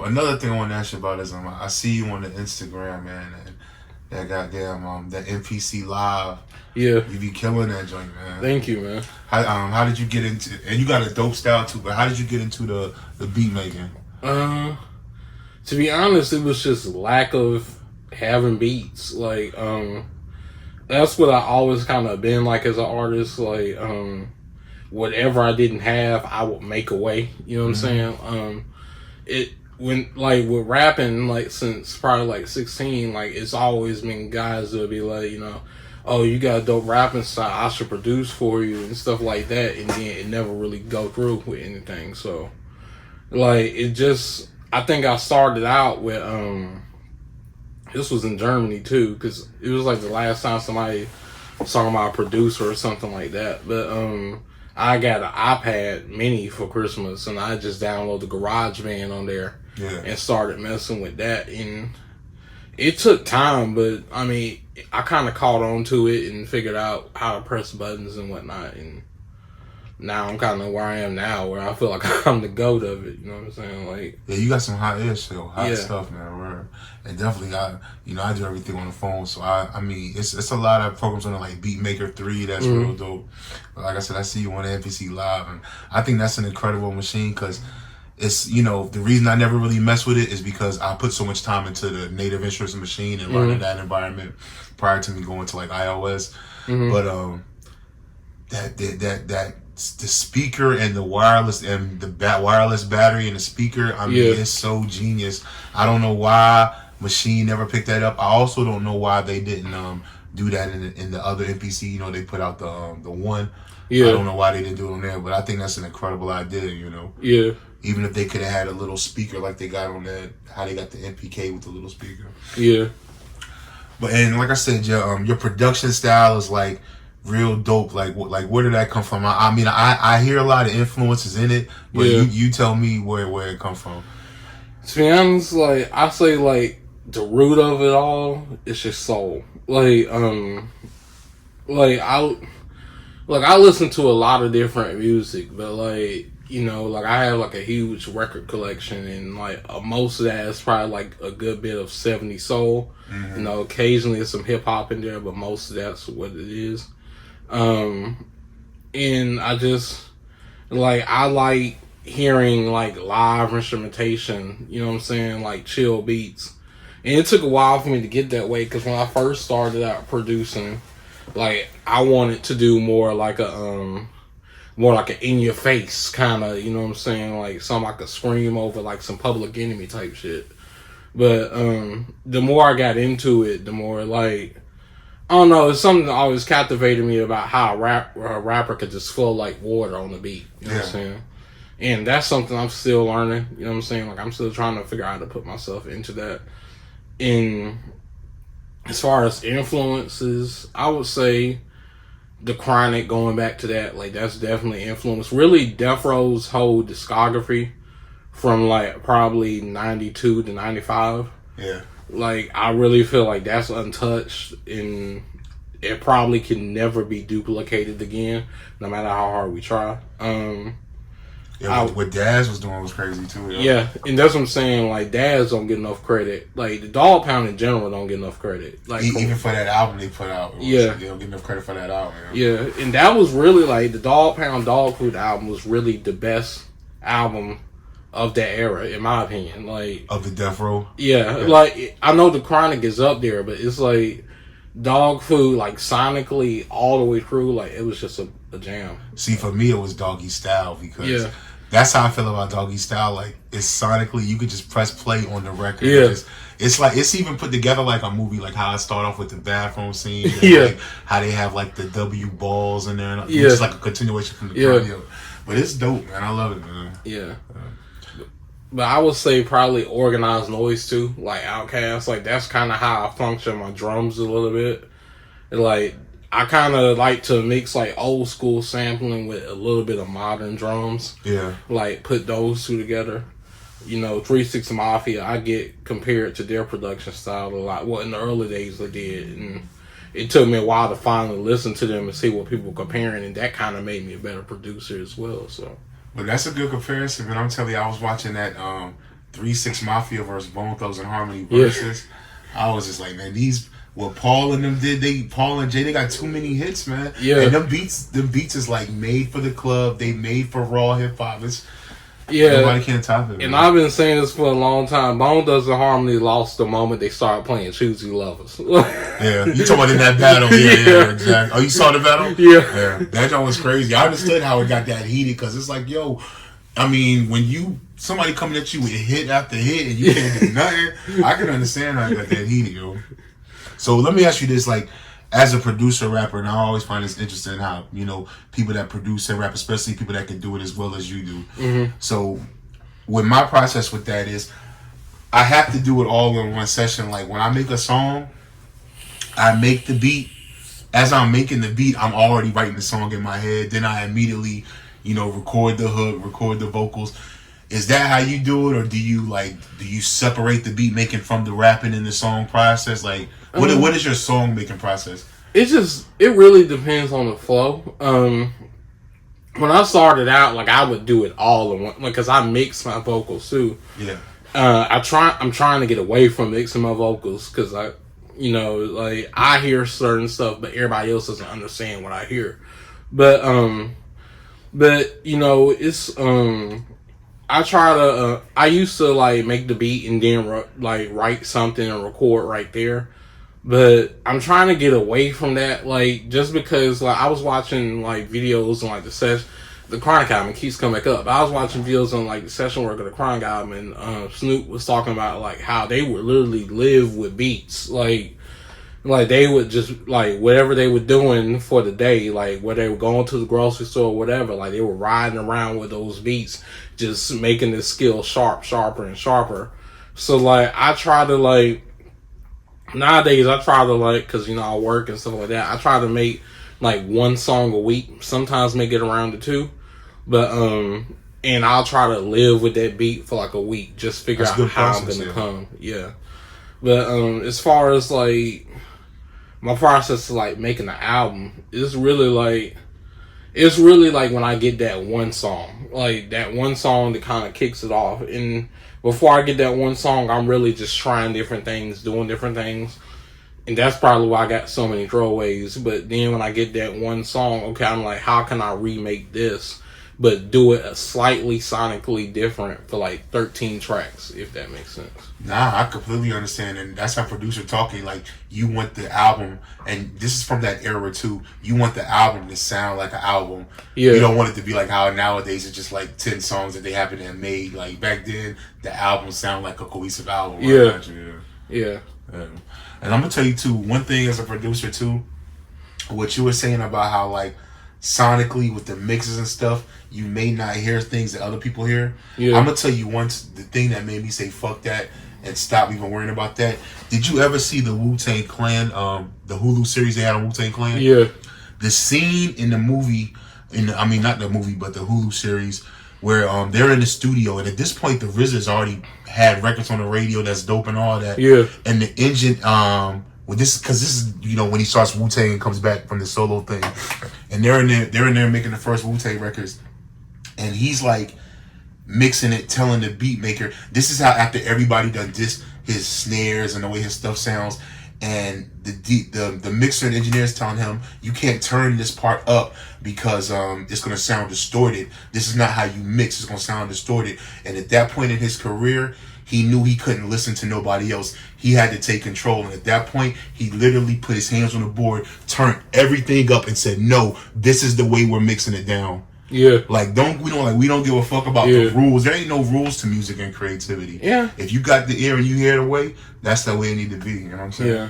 Another thing I want to ask you about is I see you on the Instagram, man, and that goddamn that NPC live. Yeah. You be killing that joint, man. Thank you, man. How did you get into? And you got a dope style too, but how did you get into the beat making? To be honest, it was just lack of having beats. Like, that's what I always kind of been like as an artist. Like, whatever I didn't have, I would make a way. You know what I'm saying? When like with rapping, like since probably like 16, like it's always been guys that'll be like, oh, you got a dope rapping style, I should produce for you and stuff like that, and then it never really go through with anything. So, like, it just, I think I started out with this was in Germany too, because it was like the last time somebody was talking about a producer or something like that. But I got an iPad mini for Christmas, and I just downloaded GarageBand on there and started messing with that. And it took time, but I mean, I kind of caught on to it and figured out how to press buttons and whatnot. And now I'm kind of where I am now, where I feel like I'm the goat of it. You know what I'm saying? Like, yeah, you got some hot stuff, man. Where and definitely got, I do everything on the phone, so I mean, it's a lot of programs on it, like Beatmaker 3, that's real dope. But like I said, I see you on NPC Live, and I think that's an incredible machine because it's, the reason I never really mess with it is because I put so much time into the native instruments machine and learning that environment prior to me going to like iOS. But that the speaker and the wireless and the wireless battery and the speaker, I mean, it's so genius. I don't know why Machine never picked that up. I also don't know why they didn't do that in the other NPC. They put out the one. I don't know why they didn't do it on there, but I think that's an incredible idea. Yeah. Even if they could have had a little speaker like they got on that, how they got the MPK with the little speaker. Yeah. But and like I said, your production style is like real dope. Like where did that come from? I mean, I hear a lot of influences in it, but you tell me where it come from. To be honest, like I say, like the root of it all is just soul. Like I listen to a lot of different music, but like I have like a huge record collection, and like most of that is probably like a good bit of 70s soul. Occasionally there's some hip hop in there, but most of that's what it is. And I just I like hearing like live instrumentation, you know what I'm saying, like chill beats. And it took a while for me to get that way, because when I first started out producing, like I wanted to do more like a in your face kind of, you know what I'm saying, like something I could scream over, like some Public Enemy type shit. But the more I got into it, the more like, I don't know, it's something that always captivated me about how a rapper could just flow like water on the beat. You know what I'm saying? And that's something I'm still learning. You know what I'm saying? Like I'm still trying to figure out how to put myself into that. And as far as influences, I would say The Chronic, going back to that, like that's definitely influence. Really, Death Row's whole discography from like probably 92 to 95. Yeah. Like, I really feel like that's untouched, and it probably can never be duplicated again, no matter how hard we try. What Daz was doing was crazy too. Yeah, and that's what I'm saying. Like, Daz don't get enough credit. Like, the Dog Pound in general don't get enough credit. Like, even for that album they put out, they don't get enough credit for that album. Yeah, and that was really like the Dog Pound Dog Food album was really the best album of that era, in my opinion. Like, of the Death Row. Yeah, like I know The Chronic is up there, but it's like Dog Food, like sonically all the way through, like it was just a jam. See, for me it was Doggy Style, because that's how I feel about Doggy Style. Like, it's sonically, you could just press play on the record. Yeah. It's like, it's even put together like a movie, like how it start off with the bathroom scene. And like how they have like the W balls in there. And it's like a continuation from the video. But it's dope, man. I love it, man. Yeah. But I would say probably Organized Noise too, like Outkast. Like, that's kind of how I function my drums a little bit. And like, I kind of like to mix like old school sampling with a little bit of modern drums. Yeah. Like, put those two together. 3-6 Mafia, I get compared to their production style a lot. Well, in the early days they did. And it took me a while to finally listen to them and see what people were comparing. And that kind of made me a better producer as well, so. But that's a good comparison, man. I'm telling you, I was watching that 3 6 Mafia versus Bone Thugs and Harmony versus. I was just like, man, these what Paul and them did. Paul and Jay, they got too many hits, man. Yeah, and them beats is like made for the club. They made for raw hip hop. Yeah, nobody can top it. And man. I've been saying this for a long time. Bone Thugs and Harmony lost the moment they started playing Choosy Lovers. Yeah, you talking about in that battle? Yeah, exactly. Oh, you saw the battle? Yeah, that joint was crazy. I understood how it got that heated because it's like, yo, I mean, when somebody coming at you with hit after hit and you can't do nothing, I can understand how it got that heated, yo. So let me ask you this, like, as a producer rapper, and I always find this interesting how, people that produce and rap, especially people that can do it as well as you do. Mm-hmm. So with my process with that is I have to do it all in one session. Like when I make a song, I make the beat. As I'm making the beat, I'm already writing the song in my head. Then I immediately, record the hook, record the vocals. Is that how you do it, or do you separate the beat making from the rapping in the song process? Like, what is your song making process? It really depends on the flow. When I started out, like I would do it all in one, because I mix my vocals too. Yeah. I'm trying to get away from mixing my vocals because I hear certain stuff, but everybody else doesn't understand what I hear. But it's I try to. I used to like make the beat and then write something and record right there. But I'm trying to get away from that, like just because like I was watching like videos on like the Chronic album keeps coming back up. I was watching videos on like the session work of the Chronic album, and Snoop was talking about like how they would literally live with beats, like they would just like whatever they were doing for the day, like whether they were going to the grocery store or whatever, like they were riding around with those beats, just making the skill sharper and sharper. So like I try to like nowadays I try to like, cause I work and stuff like that. I try to make like one song a week. Sometimes make it around to 2, but and I'll try to live with that beat for like a week. Just figure out how I'm gonna come. Yeah, but as far as like my process to like making an album, it's really like when I get that one song, like that one song that kind of kicks it off. And before I get that one song, I'm really just trying different things, doing different things. And that's probably why I got so many throwaways. But then when I get that one song, okay, I'm like, how can I remake this, but do it slightly sonically different for like 13 tracks, if that makes sense. Nah, I completely understand, and that's how producer talking. Like, you want the album, and this is from that era too. You want the album to sound like an album. Yeah. You don't want it to be like how nowadays it's just like 10 songs that they happen to have made. Like back then, the album sounded like a cohesive album. Yeah. Yeah. And I'm gonna tell you too, one thing as a producer too, what you were saying about how like sonically with the mixes and stuff, you may not hear things that other people hear. Yeah. I'm gonna tell you the thing that made me say fuck that and stop even worrying about that. Did you ever see the Wu-Tang Clan, the Hulu series they had on Wu-Tang Clan? Yeah. The scene in the movie, not the movie, but the Hulu series, where they're in the studio, and at this point the RZA's already had records on the radio that's dope and all that. Yeah. And the engine, this is when he starts Wu-Tang and comes back from the solo thing, and they're in there making the first Wu-Tang records, and he's like mixing it, telling the beat maker, this is how after everybody done this, his snares and the way his stuff sounds, and the mixer and engineers telling him, you can't turn this part up because it's gonna sound distorted. This is not how you mix. It's gonna sound distorted. And at that point in his career, he knew he couldn't listen to nobody else. He had to take control. And at that point, he literally put his hands on the board, turned everything up, and said, "No, this is the way we're mixing it down." Yeah. Like we don't give a fuck about the rules. There ain't no rules to music and creativity. Yeah. If you got the ear and you hear the way, that's the way it need to be. You know what I'm saying? Yeah.